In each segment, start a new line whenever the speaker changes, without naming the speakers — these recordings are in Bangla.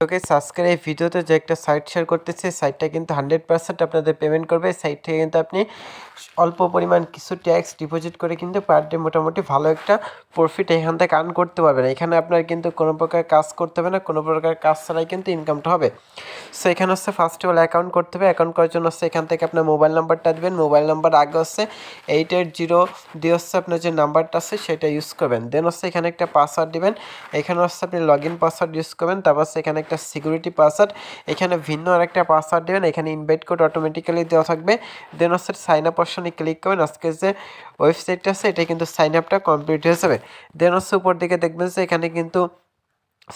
ওকে, আজকের এই ভিডিওতে যে একটা সাইট শেয়ার করতেছি, সাইটটা কিন্তু 100% আপনাদের পেমেন্ট করবে। সাইট থেকে কিন্তু আপনি অল্প পরিমাণ কিছু ট্যাক্স ডিপোজিট করে কিন্তু পার ডে মোটামুটি ভালো একটা প্রফিট এখান থেকে আর্ন করতে পারবেন। এখানে আপনার কিন্তু কোনো প্রকার কাজ করতে হবে না, কোনো প্রকার কাজ ছাড়াই কিন্তু ইনকামটা হবে। সো এখানে হচ্ছে ফার্স্ট অফ অল অ্যাকাউন্ট করতে হবে। অ্যাকাউন্ট করার জন্য হচ্ছে এখান থেকে আপনার মোবাইল নাম্বারটা দেবেন। মোবাইল নাম্বার আগে হচ্ছে 880 দিয়ে হচ্ছে আপনার যে নাম্বারটা আছে সেটা ইউজ করবেন। দেন হচ্ছে এখানে একটা পাসওয়ার্ড দিবেন। এখানে হচ্ছে আপনি লগ ইন পাসওয়ার্ড ইউজ করবেন। তারপর হচ্ছে এখানে একটা সিকিউরিটি পাসওয়ার্ড, এখানে ভিন্ন আর একটা পাসওয়ার্ড দেবেন। এখানে ইনভাইট কোড অটোমেটিক্যালি দেওয়া থাকবে। দেন হচ্ছে সাইন আপ অপশনে ক্লিক করবেন। আজকে যে ওয়েবসাইটটা আছে এটা কিন্তু সাইন আপটা কমপ্লিট হয়ে যাবে। দেন হচ্ছে উপর দিকে দেখবেন যে এখানে কিন্তু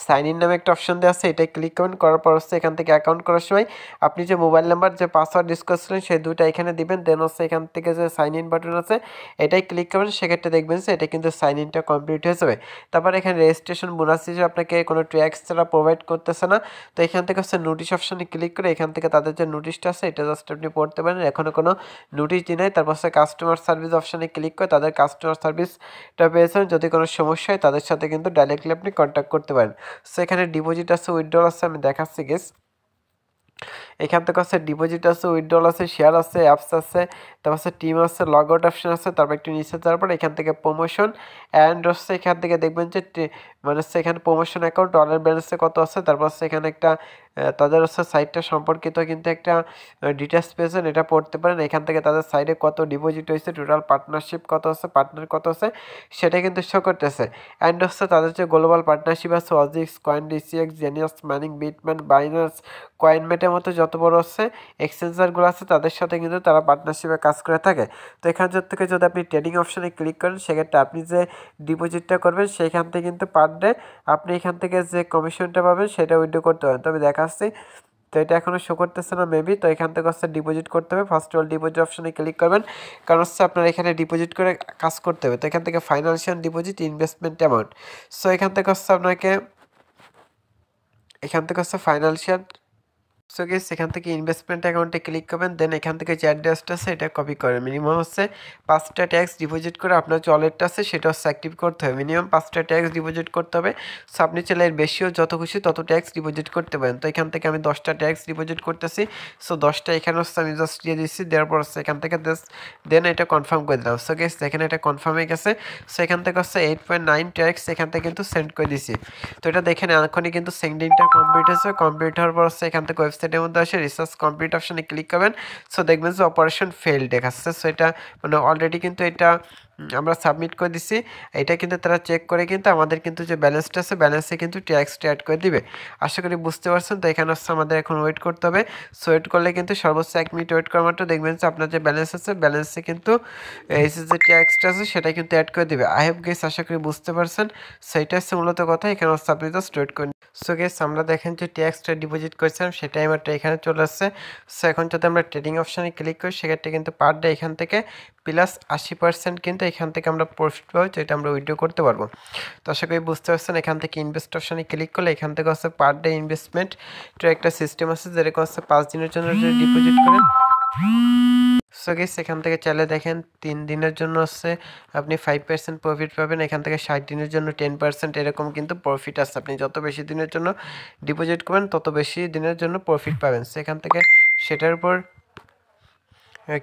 সাইন ইন নামে একটা অপশন দেওয়া আছে, এটাই ক্লিক করবেন। করার পর হচ্ছে এখান থেকে অ্যাকাউন্ট করার সময় আপনি যে মোবাইল নাম্বার যে পাসওয়ার্ড ইউজ করছিলেন সেই দুইটা এখানে দিবেন। দেন হচ্ছে এখান থেকে যে সাইন ইন বাটন আছে এটাই ক্লিক করবেন। সেক্ষেত্রে দেখবেন যে এটা কিন্তু সাইন ইনটা কমপ্লিট হয়ে যাবে। তারপর এখানে রেজিস্ট্রেশন বোনাস হিসেবে আপনাকে কোনো ট্যাক্স ছাড়া প্রোভাইড করতেছে না। তো এখান থেকে হচ্ছে নোটিশ অপশনে ক্লিক করে এখান থেকে তাদের যে নোটিশটা আছে এটা জাস্ট আপনি পড়তে পারেন। এখনও কোনো নোটিশ দিই নাই। তারপর হচ্ছে কাস্টমার সার্ভিস অপশনে ক্লিক করে তাদের কাস্টমার সার্ভিসটা পেয়েছেন। যদি কোনো সমস্যা হয় তাদের সাথে কিন্তু ডাইরেক্টলি আপনি কন্ট্যাক্ট করতে পারেন। সো এখানে ডিপোজিট আছে, উইথড্রল আছে, আমি দেখাচ্ছি গেস। এখান থেকে আছে ডিপোজিট আছে, উইথড্রল আছে, শেয়ার আছে, অ্যাপস আছে, তারপর আছে টিম আছে, লগ আউট অপশন আছে, তারপর একটু নিচে যাওয়ার পর এখান থেকে প্রমোশন অ্যান্ড হচ্ছে এখান থেকে দেখবেন যে মানে হচ্ছে এখানে প্রমোশন অ্যাকাউন্ট ডলার ব্যালেন্সে কত আছে। তারপর হচ্ছে এখানে একটা তাদের হচ্ছে সাইটটা সম্পর্কিত কিন্তু একটা ডিটেলস পেয়েছেন, এটা পড়তে পারেন। এখান থেকে তাদের সাইডে কত ডিপোজিট হয়েছে, টোটাল পার্টনারশিপ কত আছে, পার্টনার কত আছে সেটা কিন্তু শো করতেছে। অ্যান্ড হচ্ছে তাদের যে গ্লোবাল পার্টনারশিপ আছে অজিক্স, coin, DCX, genius, mining, Bitmain, Binance, কয়েনমেটের মতো যত বড় হচ্ছে এক্সচেঞ্জারগুলো আছে তাদের সাথে কিন্তু তারা পার্টনারশিপে কাজ করে থাকে। তো এখান থেকে যদি আপনি ট্রেডিং অপশনে ক্লিক করেন সেক্ষেত্রে আপনি যে ডিপোজিটটা করবেন সেইখান থেকে কিন্তু পার ডে আপনি এখান থেকে যে কমিশনটা পাবেন সেটা উইথড্র করতে পারেন। তো আমি দেখাচ্ছি। তো এটা এখনও শো করতেছে না মেবি। তো এখান থেকে হচ্ছে ডিপোজিট করতে হবে। ফার্স্ট অল ডিপোজিট অপশনে ক্লিক করবেন, কারণ হচ্ছে আপনার এখানে ডিপোজিট করে কাজ করতে হবে। তো এখান থেকে financial deposit investment amount. So এখান থেকে হচ্ছে আপনাকে ফাইন্যান্সিয়াল। সো গেস এখান থেকে ইনভেস্টমেন্ট অ্যাকাউন্টে ক্লিক করবেন। দেন এখান থেকে যে অ্যাড্রেসটা আছে এটা কপি করেন। মিনিমাম হচ্ছে 5টা ট্যাক্স ডিপোজিট করে আপনার যে ওয়ালেটটা আছে সেটা হচ্ছে অ্যাক্টিভ করতে হবে। মিনিমাম 5টা ট্যাক্স ডিপোজিট করতে হবে। সো আপনি চাইলে এর বেশিও যত খুশি তত ট্যাক্স ডিপোজিট করতে পারেন। তো এখান থেকে আমি 10টা ট্যাক্স ডিপোজিট করতেছি। সো 10টা এখানে হচ্ছে আমি জাস্ট দিয়ে দিচ্ছি। দেওয়ার পর হচ্ছে এখান থেকে দেন এটা কনফার্ম করে দিলাম। সো গেস এখানে এটা কনফার্ম হয়ে গেছে। সো এখান থেকে হচ্ছে 8.9 ট্যাক্স এখান থেকে কিন্তু সেন্ড করে দিছি। তো এটা দেখেন এখনই কিন্তু সেন্ডিংটা কমপ্লিট হয়েছে। কমপ্লিট হওয়ার পর হচ্ছে এখান থেকে ওয়েবসাইটের মধ্যে আসে রিসার্চ কমপ্লিট অপশনে ক্লিক করবেন। সো দেখবেন যে অপারেশন ফেল দেখাচ্ছে। সো এটা মানে অলরেডি কিন্তু এটা আমরা সাবমিট করে দিছি। এটা কিন্তু তারা চেক করে কিন্তু আমাদের কিন্তু যে ব্যালেন্সটা আছে ব্যালেন্সে কিন্তু ট্যাক্সটা অ্যাড করে দিবে। আশা করি বুঝতে পারছেন। তো এখানে হচ্ছে আমাদের এখন ওয়েট করতে হবে। সো ওয়েট করলে কিন্তু সর্বোচ্চ 1 মিনিট ওয়েট করা মাত্র দেখবেন যে আপনার যে ব্যালেন্স আছে ব্যালেন্সে কিন্তু এই যে ট্যাক্সটা আছে সেটা কিন্তু অ্যাড করে দিবে। আই হোপ গেস আশা করি বুঝতে পারছেন। সেইটা হচ্ছে মূলত কথা। এখানে হচ্ছে আপনি জাস্ট ওয়েট করেন। সো গেস আমরা দেখেন যে ট্যাক্সটা ডিপোজিট করেছিলাম সেটাই আমার এখানে চলে আসছে। সো এখন যদি আমরা ট্রেডিং অপশানে ক্লিক করি সেক্ষেত্রে কিন্তু পার ডে এখান থেকে প্লাস 80% কিন্তু এখান থেকে আমরা প্রফিট পাবো, যেটা আমরা উইথড্র করতে পারবো। তো আশা করি বুঝতে পারছেন। এখান থেকে ইনভেস্ট অপশানে ক্লিক করলে এখান থেকে হচ্ছে পার ডে ইনভেস্টমেন্ট একটা সিস্টেম আছে, যেরকম হচ্ছে 5 দিনের জন্য যদি ডিপোজিট করেন। সো গেস এখান থেকে চাইলে দেখেন 3 দিনের জন্য হচ্ছে আপনি 5% প্রফিট পাবেন। এখান থেকে 60 দিনের জন্য 10% এরকম কিন্তু প্রফিট আছে। আপনি যত বেশি দিনের জন্য ডিপোজিট করবেন তত বেশি দিনের জন্য প্রফিট পাবেন। সেখান থেকে সেটার উপর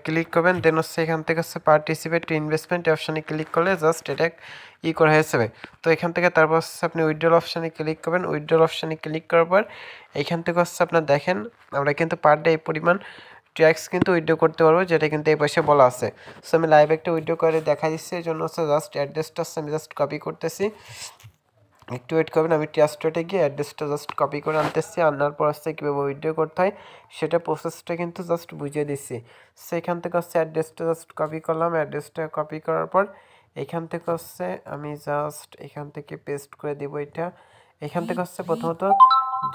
ক্লিক করবেন। দেন হচ্ছে এখান থেকে হচ্ছে পার্টিসিপেট টু ইনভেস্টমেন্ট অপশানে ক্লিক করলে জাস্ট এটা করা হয়ে যাবে। তো এখান থেকে তারপর হচ্ছে আপনি উইথড্রল অপশানে ক্লিক করবেন। উইথড্রল অপশানে ক্লিক করার পর এখান থেকে হচ্ছে আপনার দেখেন আমরা কিন্তু পার ডে এই পরিমাণ ট্যাক্স কিন্তু উইথড্র করতে পারবো, যেটা কিন্তু এই পাশে বলা আছে। সো আমি লাইভ একটা উইথড্র করে দেখা দিচ্ছি। এই জন্য হচ্ছে জাস্ট অ্যাড্রেসটা হচ্ছে আমি জাস্ট কপি করতেছি। একটু ওয়েট করবেন। আমি ট্রাস্টেডে গিয়ে অ্যাড্রেসটা জাস্ট কপি করে আনতেছি। আনার পর হচ্ছে কীভাবে উইথড্র করতে হয় সেটা প্রসেসটা কিন্তু জাস্ট বুঝিয়ে দিচ্ছি। সেখান থেকে হচ্ছে অ্যাড্রেসটা জাস্ট কপি করলাম। অ্যাড্রেসটা কপি করার পর এখান থেকে হচ্ছে আমি জাস্ট এখান থেকে পেস্ট করে দিব এটা। এখান থেকে হচ্ছে প্রথমত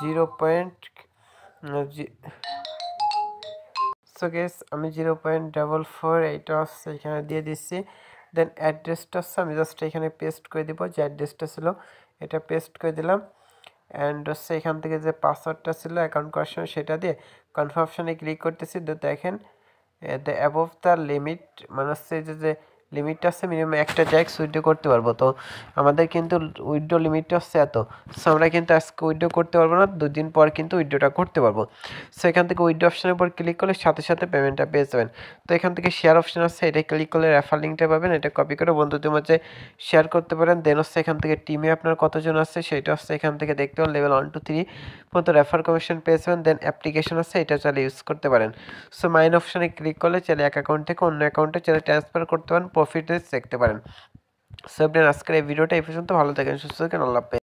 0. সো গেস আমি 0.44 এইটা হচ্ছে এখানে দিয়ে দিচ্ছি। দেন অ্যাড্রেসটা হচ্ছে আমি জাস্ট এখানে পেস্ট করে দিব। যে অ্যাড্রেসটা ছিল এটা পেস্ট করে দিলাম। অ্যান্ড হচ্ছে এখান থেকে যে পাসওয়ার্ডটা ছিল অ্যাকাউন্ট করার সময় সেটা দিয়ে কনফার্মেশনে ক্লিক করতেছি। তো দেখেন দ্য অ্যাবভ দ্য লিমিট মানে হচ্ছে যে লিমিটটা হচ্ছে মিনিমাম একটা ট্যাক্স উইথড্র করতে পারবো। তো আমাদের কিন্তু উইথড্র লিমিটটা হচ্ছে এত। সো আমরা কিন্তু আজকে উইথড্র করতে পারবো না, 2 দিন পর কিন্তু উইথড্রটা করতে পারবো। সো এখান থেকে উইথড্র অপশনের উপর ক্লিক করলে সাথে সাথে পেমেন্টটা পেয়ে যাবেন। তো এখান থেকে শেয়ার অপশন আছে, এটা ক্লিক করলে রেফার লিঙ্কটা পাবেন, এটা কপি করে বন্ধুদের মাঝে শেয়ার করতে পারেন। দেন হচ্ছে এখান থেকে টিমে আপনার কতজন আছে সেটা হচ্ছে এখান থেকে দেখতে পারেন, লেভেল 1 2 3 পর্যন্ত রেফার কমিশন পেয়ে যাবেন। দেন অ্যাপ্লিকেশন আছে, এটা চাইলে ইউজ করতে পারেন। সো মাইন অপশনে ক্লিক করলে চাইলে এক অ্যাকাউন্ট থেকে অন্য অ্যাকাউন্টে চাইলে ট্রান্সফার করতে পারেন, প্রফিট দেখতে পারেন। সো আপনার আজকের এই ভিডিওটা এই পর্যন্ত, ভালো থাকেন, সুস্থ থাকেন, আল্লাহ হাফেজ।